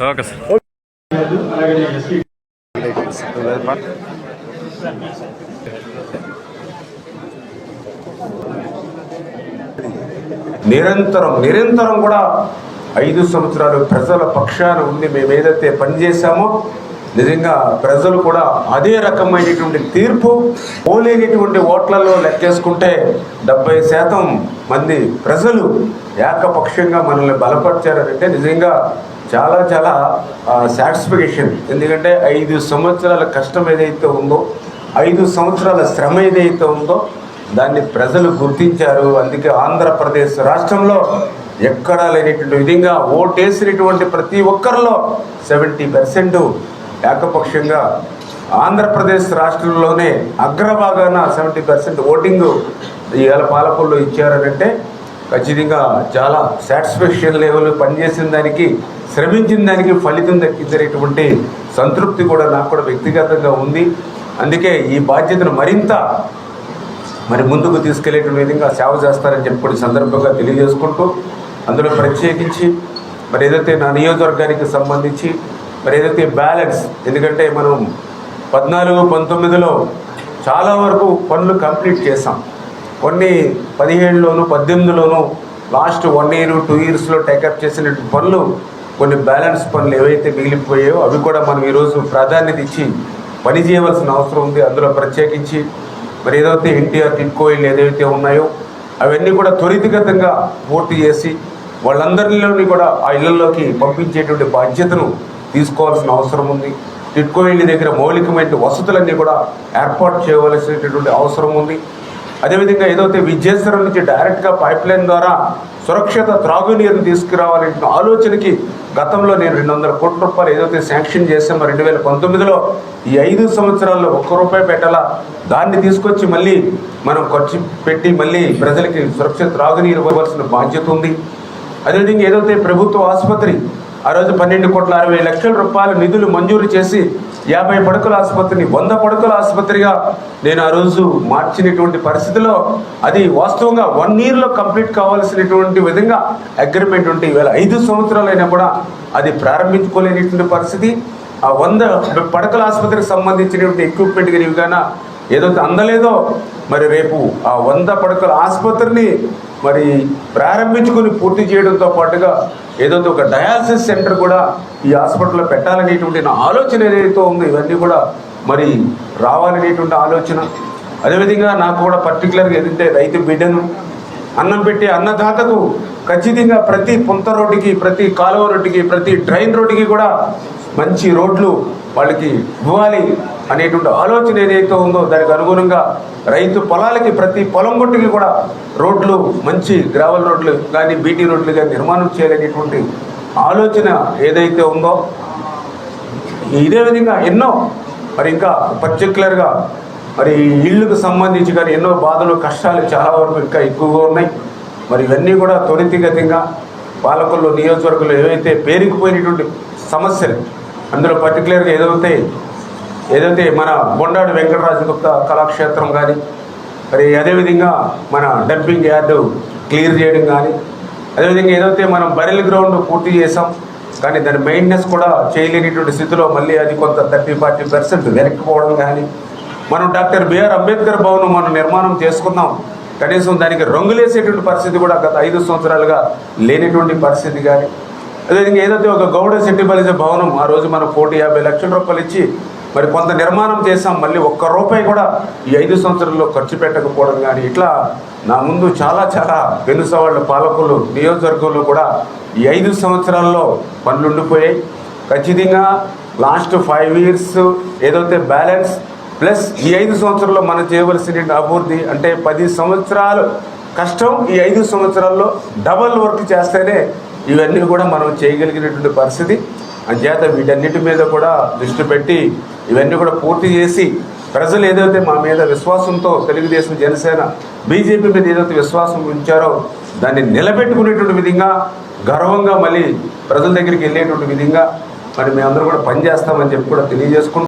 Okay sir. నిరంతరం కూడా 5 సంవత్సరాలు ప్రజల పక్షాన ఉండి మేము ఏదైతే పనిచేశామో నిజంగా ప్రజలు కూడా అదే రకమైనటువంటి తీర్పు. పోలేనటువంటి ఓట్లలో లెక్కేసుకుంటే 70% మంది ప్రజలు ఏకపక్షంగా మనల్ని బలపరిచారంటే నిజంగా చాలా చాలా సాటిస్ఫికేషన్. ఎందుకంటే 5 సంవత్సరాల కష్టం ఏదైతే ఉందో, 5 సంవత్సరాల శ్రమ ఏదైతే ఉందో దాన్ని ప్రజలు గుర్తించారు. అందుకే ఆంధ్రప్రదేశ్ రాష్ట్రంలో ఎక్కడా లేనటువంటి విధంగా ఓటేసినటువంటి ప్రతి ఒక్కరిలో 70% ఏకపక్షంగా ఆంధ్రప్రదేశ్ రాష్ట్రంలోనే అగ్రభాగాన 70% ఓటింగ్ ఇవాళ పాలకుల్లో ఇచ్చారనంటే ఖచ్చితంగా చాలా సాటిస్ఫాక్షన్ లెవెల్. పనిచేసిన దానికి, శ్రమించిన దానికి ఫలితం దక్కించేటువంటి సంతృప్తి కూడా నాకు కూడా వ్యక్తిగతంగా ఉంది. అందుకే ఈ బాధ్యతను మరింత ముందుకు తీసుకెళ్లేటువంటి విధంగా సేవ చేస్తారని చెప్పి సందర్భంగా తెలియజేసుకుంటూ, అందులో ప్రత్యేకించి ఏదైతే నా నియోజకవర్గానికి సంబంధించి ఏదైతే బ్యాలెన్స్, ఎందుకంటే మనం 14-19లో చాలా వరకు పనులు కంప్లీట్ చేసాం. కొన్ని 17లోను 18లోను లాస్ట్ 1 year 2 yearsలో టేకప్ చేసిన పనులు, కొన్ని బ్యాలెన్స్ పనులు ఏవైతే మిగిలిపోయాయో అవి కూడా మనం ఈరోజు ప్రాధాన్యత ఇచ్చి పని చేయవలసిన అవసరం ఉంది. అందులో ప్రత్యేకించి ఏదైతే ఎన్టీఆర్ టిడ్కో ఇళ్ళు ఏదైతే ఉన్నాయో అవన్నీ కూడా త్వరితగతంగా పూర్తి చేసి వాళ్ళందరిలోని కూడా ఆ ఇళ్లలోకి పంపించేటువంటి బాధ్యతను తీసుకోవాల్సిన అవసరం ఉంది. టిడ్కో ఇళ్ళ దగ్గర మౌలికమైన వసతులన్నీ కూడా ఏర్పాటు చేయవలసినటువంటి అవసరం ఉంది. అదేవిధంగా ఏదైతే విజయేశ్వరం నుంచి డైరెక్ట్గా పైప్ లైన్ ద్వారా సురక్షిత త్రాగునీరుని తీసుకురావాలనే ఆలోచనకి గతంలో నేను 200 కోట్ల రూపాయలు ఏదైతే శాంక్షన్ చేసామో 2019లో, ఈ 5 సంవత్సరాల్లో ₹1 పెట్టాలా దాన్ని తీసుకొచ్చి మళ్ళీ మనం ఖర్చు పెట్టి మళ్ళీ ప్రజలకి సురక్షిత త్రాగునీరు ఇవ్వవలసిన బాధ్యత ఉంది. అదేవిధంగా ఏదైతే ప్రభుత్వ ఆసుపత్రి ఆ రోజు 12,60,00,000 నిధులు మంజూరు చేసి 50 పడకల ఆసుపత్రిని 100 పడకల ఆసుపత్రిగా నేను ఆ రోజు మార్చినటువంటి పరిస్థితిలో అది వాస్తవంగా 1 yearలో కంప్లీట్ కావాల్సినటువంటి విధంగా అగ్రిమెంట్ ఉంటే ఈవేళ 5 సంవత్సరాలైనా కూడా అది ప్రారంభించుకోలేనటువంటి పరిస్థితి. ఆ 100 పడకల ఆసుపత్రికి సంబంధించినటువంటి ఎక్విప్మెంట్ కానీ ఏదైతే అందలేదో రేపు ఆ 100 పడకల ఆసుపత్రిని ప్రారంభించుకొని పూర్తి చేయడంతో పాటుగా ఏదైతే ఒక డయాలసిస్ సెంటర్ కూడా ఈ హాస్పిటల్లో పెట్టాలనేటువంటి నా ఆలోచన ఏదైతే ఉందో ఇవన్నీ కూడా రావాలనేటువంటి ఆలోచన. అదేవిధంగా నాకు కూడా పర్టికులర్గా ఏదంటే రైతు బిడ్డను అన్నం పెట్టి అన్నదాతకు ఖచ్చితంగా ప్రతి పుంత రోడ్డుకి, ప్రతి కాలువ రోడ్డుకి, ప్రతి డ్రైన్ రోడ్డుకి కూడా మంచి రోడ్లు వాళ్ళకి ఇవ్వాలి అనేటువంటి ఆలోచన ఏదైతే ఉందో దానికి అనుగుణంగా రైతు పొలాలకి ప్రతి పొలం గుట్టుకి కూడా రోడ్లు, మంచి గ్రావెల్ రోడ్లు కానీ బీటీ రోడ్లు కానీ నిర్మాణం చేయాలనేటువంటి ఆలోచన ఏదైతే ఉందో ఇదే విధంగా ఎన్నో ఇంకా పర్టికులర్గా ఇళ్ళకు సంబంధించి కానీ ఎన్నో బాధలు, కష్టాలు చాలా వరకు ఇంకా ఎక్కువగా ఉన్నాయి. ఇవన్నీ కూడా త్వరితగతంగా పాలకుల్లో, నియోజకవర్గంలో ఏవైతే పేరుకుపోయినటువంటి సమస్యలు, అందులో పర్టికులర్గా ఏదైతే మన బొండాడు వెంకటరాజు గుప్తా కళాక్షేత్రం కానీ అదేవిధంగా మన డంపింగ్ యార్డు క్లియర్ చేయడం కానీ, అదేవిధంగా ఏదైతే మనం బరెల్ గ్రౌండ్ పూర్తి చేసాం కానీ దాని మెయింటెనెన్స్ కూడా చేయలేనిటువంటి స్థితిలో మళ్ళీ అది కొంత 30-40% వెనక్కిపోవడం కానీ, మనం డాక్టర్ బిఆర్ అంబేద్కర్ భవనం మనం నిర్మాణం చేసుకున్నాం, కనీసం దానికి రంగులేసేటువంటి పరిస్థితి కూడా గత 5 సంవత్సరాలుగా లేనటువంటి పరిస్థితి కానీ, అదేవిధంగా ఏదైతే ఒక గౌడ సెట్టిబలిజ భవనం ఆ రోజు మనం ₹150 లక్షలు ఇచ్చి కొంత నిర్మాణం చేసాం, మళ్ళీ ₹1 కూడా ఈ 5 సంవత్సరాల్లో ఖర్చు పెట్టకపోవడం కానీ, ఇట్లా నా ముందు చాలా చాలా వెనుసవాళ్ళ పాలకులు నియోజకవర్గంలో కూడా ఈ 5 సంవత్సరాల్లో పనులు ఉండిపోయాయి. ఖచ్చితంగా లాస్ట్ 5 years ఏదైతే బ్యాలెన్స్ ప్లస్ ఈ 5 సంవత్సరాల్లో మనం చేయవలసిన అభివృద్ధి అంటే 10 సంవత్సరాలు కష్టం, ఈ 5 సంవత్సరాల్లో డబల్ వర్క్ చేస్తేనే ఇవన్నీ కూడా మనం చేయగలిగినటువంటి పరిస్థితి. అంచేత వీటన్నిటి మీద కూడా దృష్టి పెట్టి ఇవన్నీ కూడా పూర్తి చేసి ప్రజలు ఏదైతే మా మీద విశ్వాసంతో తెలుగుదేశం, జనసేన, బీజేపీ మీద ఏదైతే విశ్వాసం ఉంచారో దాన్ని నిలబెట్టుకునేటువంటి విధంగా గర్వంగా మళ్ళీ ప్రజల దగ్గరికి వెళ్ళేటువంటి విధంగా మేమందరూ కూడా పనిచేస్తామని చెప్పి కూడా తెలియజేసుకుంటాం.